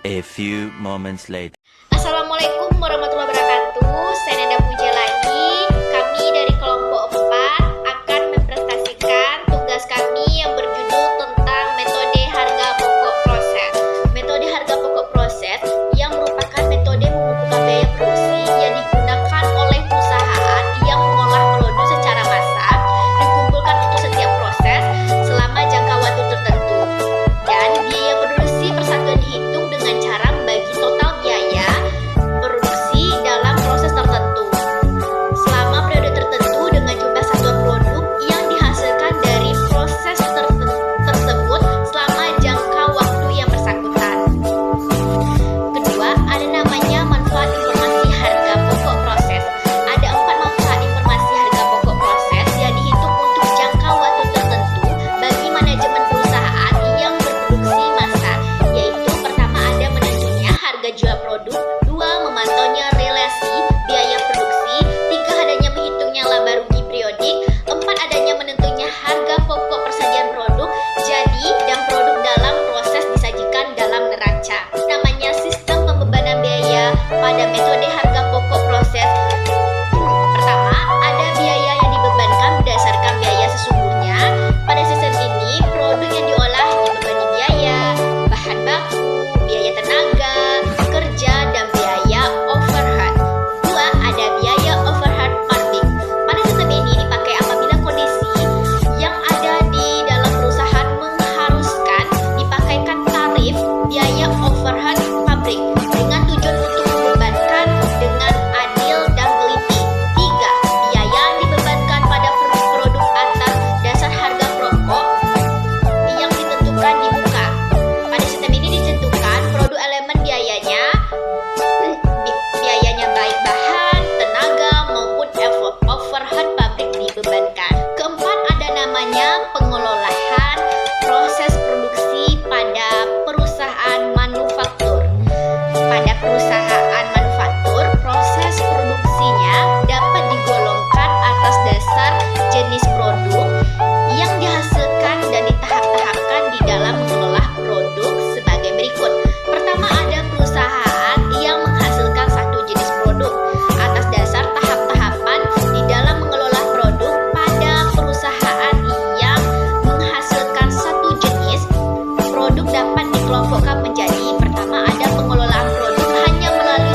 A few moments later. Assalamualaikum warahmatullahi wabarakatuh. Saya Nanda Puja lagi. Kami dari kelompok 4 akan mempresentasikan tugas kami yang berjudul tentang metode harga pokok proses. Metode harga pokok proses yang merupakan metode mengumpulkan biaya produksi yang digunakan oleh perusahaan yang mengolah produk secara massal, dikumpulkan untuk setiap proses selama jangka waktu tertentu. Dan biaya produksi persatuan dihitung dengan cara membagi total biaya produksi dalam proses tertentu selama periode tertentu dengan jumlah satuan produk yang dihasilkan dari proses tersebut selama jangka waktu yang bersangkutan. Kedua, ada namanya manfaat informasi harga pokok proses. Ada 4 manfaat informasi harga pokok proses yang dihitung untuk jangka waktu tertentu bagi manajemen perusahaan yang berproduksi massal, yaitu pertama ada menentunya harga jual produk, 2 memantaunya relasi biaya produksi, 3 adanya menghitungnya laba rugi periodik, 4 adanya menentunya harga pokok persajian produk jadi dan produk dalam proses disajikan dalam neraca. Namanya sistem pembebanan biaya pada metode harga pokok proses. Pertama, ada biaya yang dibebankan berdasarkan biaya sesungguhnya. Pada sistem ini, produk yang diolah dibebani biaya bahan baku, biaya tenaga kerja, dan biaya overhead. 2, ada biaya overhead pabrik. Pada sistem ini dipakai apabila kondisi yang ada di dalam perusahaan mengharuskan dipakaikan tarif biaya overhead pabrik dengan tujuan untuk membebankan dengan adil dan teliti. 3, biaya yang dibebankan pada produk atas dasar harga pokok yang ditentukan di muka. Pada sistem ini ditentukan produk elemen biayanya baik bahan, tenaga maupun overhead pabrik dibebankan. Keempat, ada namanya pengelolaan proses produksi pada perusahaan manufaktur. Pada perusahaan manufaktur, proses produksinya dapat digolongkan atas dasar jenis produk yang dihasilkan dan ditahap-tahapkan di dalam mengelola produk sebagai berikut. Pertama, ada perusahaan yang menghasilkan satu jenis produk. Atas dasar tahap-tahapan di dalam mengelola produk pada perusahaan yang menghasilkan satu jenis produk dapat dikelompokkan menjadi: pertama, ada pengelolaan produk hanya melalui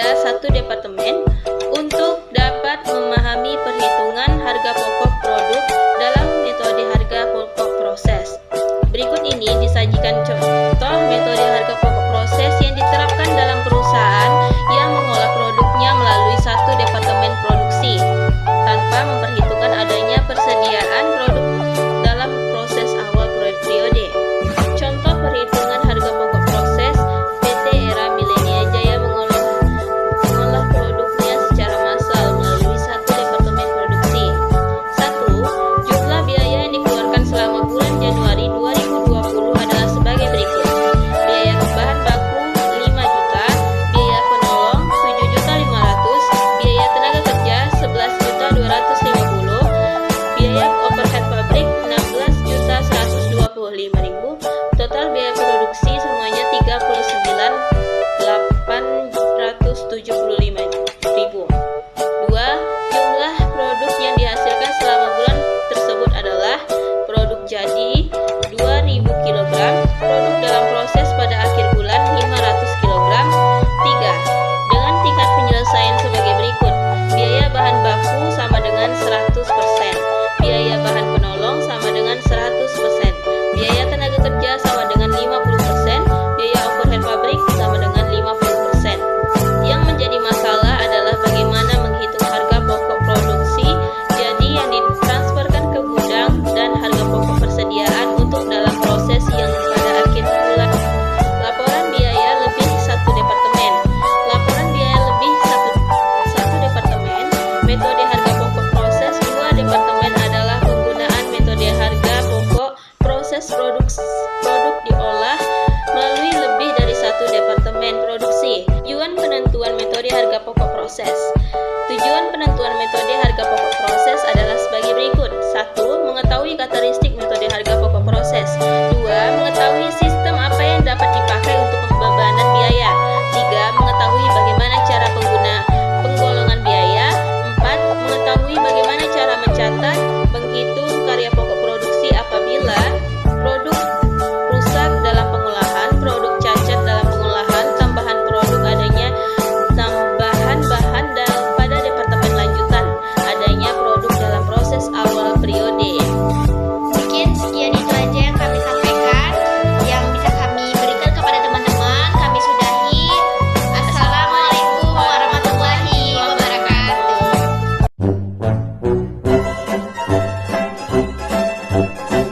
biaya satu departemen untuk dapat memahami perhitungan harga pokok produk dalam metode harga pokok proses. Berikut ini disajikan contoh metode harga pokok proses yang diterapkan dalam perusahaan yang mengolah produknya melalui satu departemen produksi tanpa memperhitungkan adanya persediaan produk dalam proses awal periode. Contoh perhitungan harga pokok proses: PT Era Milenia Jaya mengolah produknya secara massal melalui satu departemen produksi. 1. Jumlah biaya yang dikeluarkan selama bulan Januari 2020 adalah sebagai berikut. Biaya bahan baku 5 juta, biaya penolong 7.500.000, biaya tenaga kerja 11.250.000, biaya overhead pabrik 16.125.000, total biaya produksi semuanya 39.875.000. 2. Jumlah produk yang dihasilkan selama bulan tersebut adalah produk jadi 2.000 kg, produk dalam proses pada akhir bulan 500 kg. 3. Dengan tingkat penyelesaian sebagai berikut. Biaya bahan baku sama dengan 100%, biaya bahan penolong sama dengan 100%, biaya tenaga kerja sama dengan 50%, biaya overhead pabrik sama dengan 50%. Yang menjadi masalah adalah bagaimana menghitung harga pokok produksi jadi yang ditransferkan ke gudang dan harga pokok persediaan untuk dalam proses yang pada akhir bulan. Laporan biaya lebih satu departemen. Laporan biaya lebih satu departemen. Metode harga pokok proses 2 departemen adalah penggunaan metode harga pokok proses produk diolah melalui lebih dari satu departemen produksi. Tujuan penentuan metode harga pokok proses. Tujuan penentuan metode harga pokok proses adalah sebagai berikut. 1. Mengetahui karakteristik metode harga